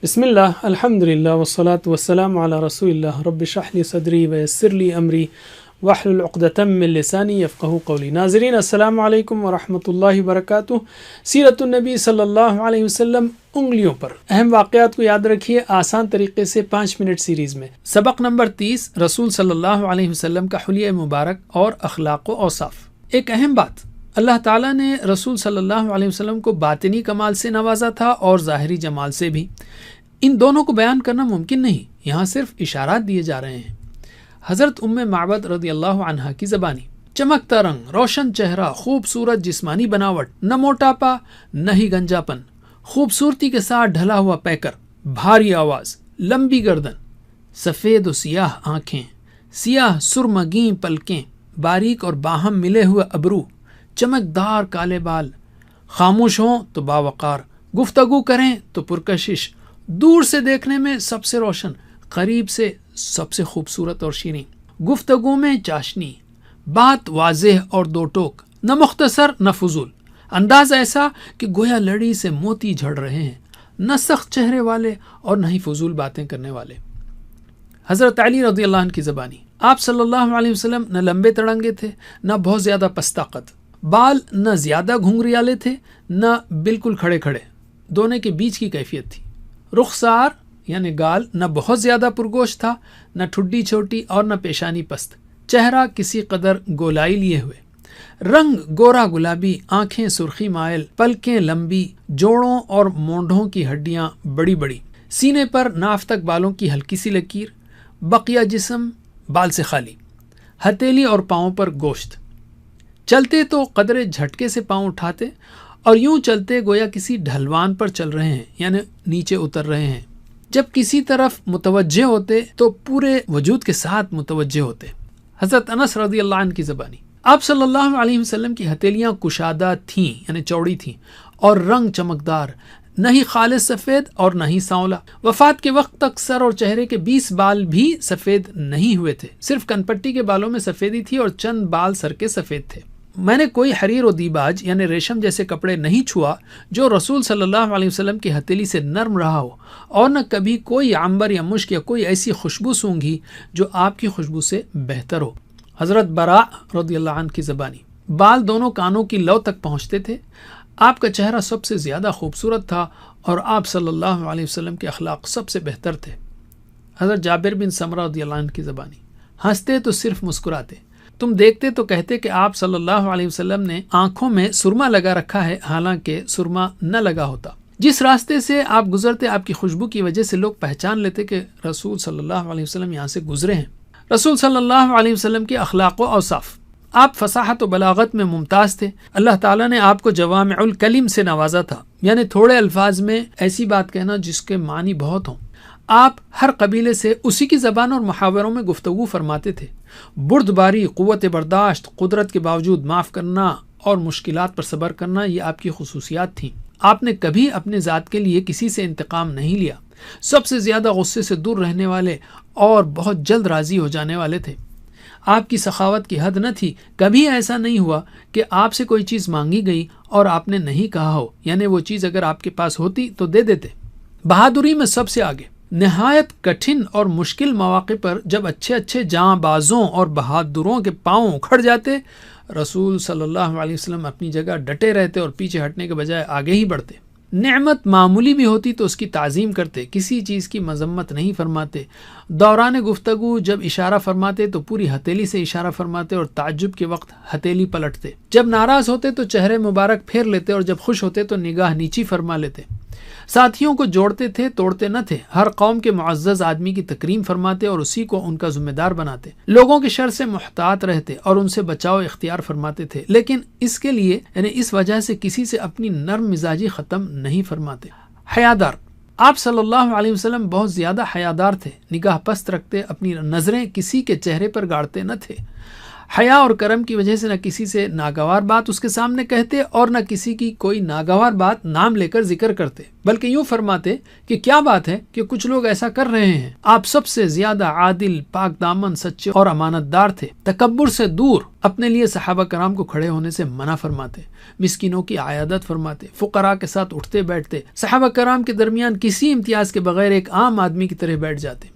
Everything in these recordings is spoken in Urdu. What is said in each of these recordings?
بسم اللہ الحمدللہ والصلاة والسلام علی رسول اللہ رب اشرح لی صدری ویسر لی امری واحلل عقدۃ من لسانی یفقہوا قولی۔ ناظرین السلام علیکم ورحمۃ اللہ وبرکاتہ۔ سیرت النبی صلی اللہ علیہ وسلم انگلیوں پر اہم واقعات کو یاد رکھیے آسان طریقے سے 5 منٹ سیریز میں۔ سبق نمبر 30، رسول صلی اللہ علیہ وسلم کا حلیہ مبارک اور اخلاق و اوصاف۔ ایک اہم بات، اللہ تعالیٰ نے رسول صلی اللہ علیہ وسلم کو باطنی کمال سے نوازا تھا اور ظاہری جمال سے بھی۔ ان دونوں کو بیان کرنا ممکن نہیں، یہاں صرف اشارات دیے جا رہے ہیں۔ حضرت ام معبد رضی اللہ عنہا کی زبانی: چمکتا رنگ، روشن چہرہ، خوبصورت جسمانی بناوٹ، نہ موٹاپا نہ ہی گنجاپن، خوبصورتی کے ساتھ ڈھلا ہوا پیکر، بھاری آواز، لمبی گردن، سفید و سیاہ آنکھیں، سیاہ سرمگیں پلکیں، باریک اور باہم ملے ہوئے ابرو، چمکدار کالے بال، خاموش ہوں تو باوقار، گفتگو کریں تو پرکشش، دور سے دیکھنے میں سب سے روشن، قریب سے سب سے خوبصورت اور شیریں، گفتگو میں چاشنی، بات واضح اور دو ٹوک، نہ مختصر نہ فضول، انداز ایسا کہ گویا لڑی سے موتی جھڑ رہے ہیں، نہ سخت چہرے والے اور نہ ہی فضول باتیں کرنے والے۔ حضرت علی رضی اللہ عنہ کی زبانی: آپ صلی اللہ علیہ وسلم نہ لمبے تڑنگے تھے نہ بہت زیادہ پستہ قد، بال نہ زیادہ گھنگریالے تھے نہ بالکل کھڑے کھڑے، دونوں کے بیچ کی کیفیت تھی۔ رخسار یعنی گال نہ بہت زیادہ پرگوش تھا، نہ ٹھڈی چھوٹی اور نہ پیشانی پست، چہرہ کسی قدر گولائی لیے ہوئے، رنگ گورا گلابی، آنکھیں سرخی مائل، پلکیں لمبی، جوڑوں اور مونڈھوں کی ہڈیاں بڑی بڑی، سینے پر ناف تک بالوں کی ہلکی سی لکیر، بقیہ جسم بال سے خالی، ہتھیلی اور پاؤں پر گوشت، چلتے تو قدرے جھٹکے سے پاؤں اٹھاتے اور یوں چلتے گویا کسی ڈھلوان پر چل رہے ہیں، یعنی نیچے اتر رہے ہیں۔ جب کسی طرف متوجہ ہوتے تو پورے وجود کے ساتھ متوجہ ہوتے۔ حضرت انس رضی اللہ عنہ کی زبانی: آپ صلی اللہ علیہ وسلم کی ہتھیلیاں کشادہ تھیں یعنی چوڑی تھیں اور رنگ چمکدار، نہ ہی خالص سفید اور نہ ہی سانولا۔ وفات کے وقت تک سر اور چہرے کے 20 بال بھی سفید نہیں ہوئے تھے، صرف کنپٹی کے بالوں میں سفیدی تھی اور چند بال سر کے سفید تھے۔ میں نے کوئی حریر و دیباج یعنی ریشم جیسے کپڑے نہیں چھوا جو رسول صلی اللہ علیہ وسلم کی ہتھیلی سے نرم رہا ہو، اور نہ کبھی کوئی عنبر یا مشک یا کوئی ایسی خوشبو سونگھی جو آپ کی خوشبو سے بہتر ہو۔ حضرت براء رضی اللہ عنہ کی زبانی: بال دونوں کانوں کی لو تک پہنچتے تھے، آپ کا چہرہ سب سے زیادہ خوبصورت تھا اور آپ صلی اللہ علیہ وسلم کے اخلاق سب سے بہتر تھے۔ حضرت جابر بن سمرہ رضی اللہ عنہ کی زبانی: ہنستے تو صرف مسکراتے، تم دیکھتے تو کہتے کہ آپ صلی اللہ علیہ وسلم نے آنکھوں میں سرما لگا رکھا ہے، حالانکہ سرما نہ لگا ہوتا۔ جس راستے سے آپ گزرتے آپ کی خوشبو کی وجہ سے لوگ پہچان لیتے کہ رسول صلی اللہ علیہ وسلم یہاں سے گزرے ہیں۔ رسول صلی اللہ علیہ وسلم کے اخلاق و اوصاف: آپ فصاحت و بلاغت میں ممتاز تھے، اللہ تعالیٰ نے آپ کو جوامع الکلم سے نوازا تھا، یعنی تھوڑے الفاظ میں ایسی بات کہنا جس کے معنی بہت ہوں۔ آپ ہر قبیلے سے اسی کی زبان اور محاوروں میں گفتگو فرماتے تھے۔ بردباری، قوت برداشت، قدرت کے باوجود معاف کرنا اور مشکلات پر صبر کرنا یہ آپ کی خصوصیات تھیں۔ آپ نے کبھی اپنے ذات کے لیے کسی سے انتقام نہیں لیا، سب سے زیادہ غصے سے دور رہنے والے اور بہت جلد راضی ہو جانے والے تھے۔ آپ کی سخاوت کی حد نہ تھی، کبھی ایسا نہیں ہوا کہ آپ سے کوئی چیز مانگی گئی اور آپ نے نہیں کہا ہو، یعنی وہ چیز اگر آپ کے پاس ہوتی تو دے دیتے۔ بہادری میں سب سے آگے، نہایت کٹھن اور مشکل مواقع پر جب اچھے جاں بازوں اور بہادروں کے پاؤں اکھڑ جاتے، رسول صلی اللہ علیہ وسلم اپنی جگہ ڈٹے رہتے اور پیچھے ہٹنے کے بجائے آگے ہی بڑھتے۔ نعمت معمولی بھی ہوتی تو اس کی تعظیم کرتے، کسی چیز کی مذمت نہیں فرماتے۔ دوران گفتگو جب اشارہ فرماتے تو پوری ہتھیلی سے اشارہ فرماتے اور تعجب کے وقت ہتھیلی پلٹتے۔ جب ناراض ہوتے تو چہرے مبارک پھیر لیتے اور جب خوش ہوتے تو نگاہ نیچی فرما لیتے۔ ساتھیوں کو جوڑتے تھے، توڑتے نہ تھے۔ ہر قوم کے معزز آدمی کی تکریم فرماتے اور اسی کو ان کا ذمہ دار بناتے۔ لوگوں کے شر سے محتاط رہتے اور ان سے بچاؤ اختیار فرماتے تھے، لیکن اس کے لیے یعنی اس وجہ سے کسی سے اپنی نرم مزاجی ختم نہیں فرماتے۔ حیادار: آپ صلی اللہ علیہ وسلم بہت زیادہ حیادار تھے، نگاہ پست رکھتے، اپنی نظریں کسی کے چہرے پر گاڑتے نہ تھے۔ حیا اور کرم کی وجہ سے نہ کسی سے ناگوار بات اس کے سامنے کہتے اور نہ کسی کی کوئی ناگوار بات نام لے کر ذکر کرتے، بلکہ یوں فرماتے کہ کیا بات ہے کہ کچھ لوگ ایسا کر رہے ہیں۔ آپ سب سے زیادہ عادل، پاک دامن، سچے اور امانت دار تھے۔ تکبر سے دور اپنے لیے صحابہ کرام کو کھڑے ہونے سے منع فرماتے، مسکینوں کی عیادت فرماتے، فقراء کے ساتھ اٹھتے بیٹھتے، صحابہ کرام کے درمیان کسی امتیاز کے بغیر ایک عام آدمی کی طرح بیٹھ جاتے۔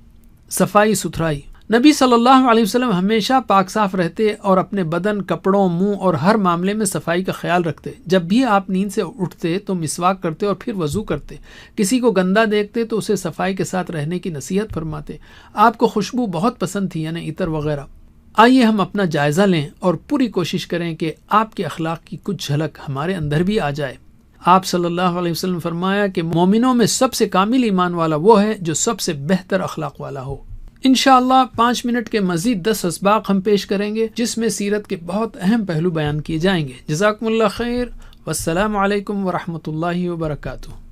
صفائی ستھرائی، نبی صلی اللہ علیہ وسلم ہمیشہ پاک صاف رہتے اور اپنے بدن، کپڑوں، منہ اور ہر معاملے میں صفائی کا خیال رکھتے۔ جب بھی آپ نیند سے اٹھتے تو مسواک کرتے اور پھر وضو کرتے۔ کسی کو گندا دیکھتے تو اسے صفائی کے ساتھ رہنے کی نصیحت فرماتے۔ آپ کو خوشبو بہت پسند تھی، یعنی عطر وغیرہ۔ آئیے ہم اپنا جائزہ لیں اور پوری کوشش کریں کہ آپ کے اخلاق کی کچھ جھلک ہمارے اندر بھی آ جائے۔ آپ صلی اللہ علیہ وسلم فرمایا کہ مومنوں میں سب سے کامل ایمان والا وہ ہے جو سب سے بہتر اخلاق والا ہو۔ انشاءاللہ 5 منٹ کے مزید 10 اسباق ہم پیش کریں گے جس میں سیرت کے بہت اہم پہلو بیان کیے جائیں گے۔ جزاکم اللہ خیر، والسلام علیکم ورحمۃ اللہ وبرکاتہ۔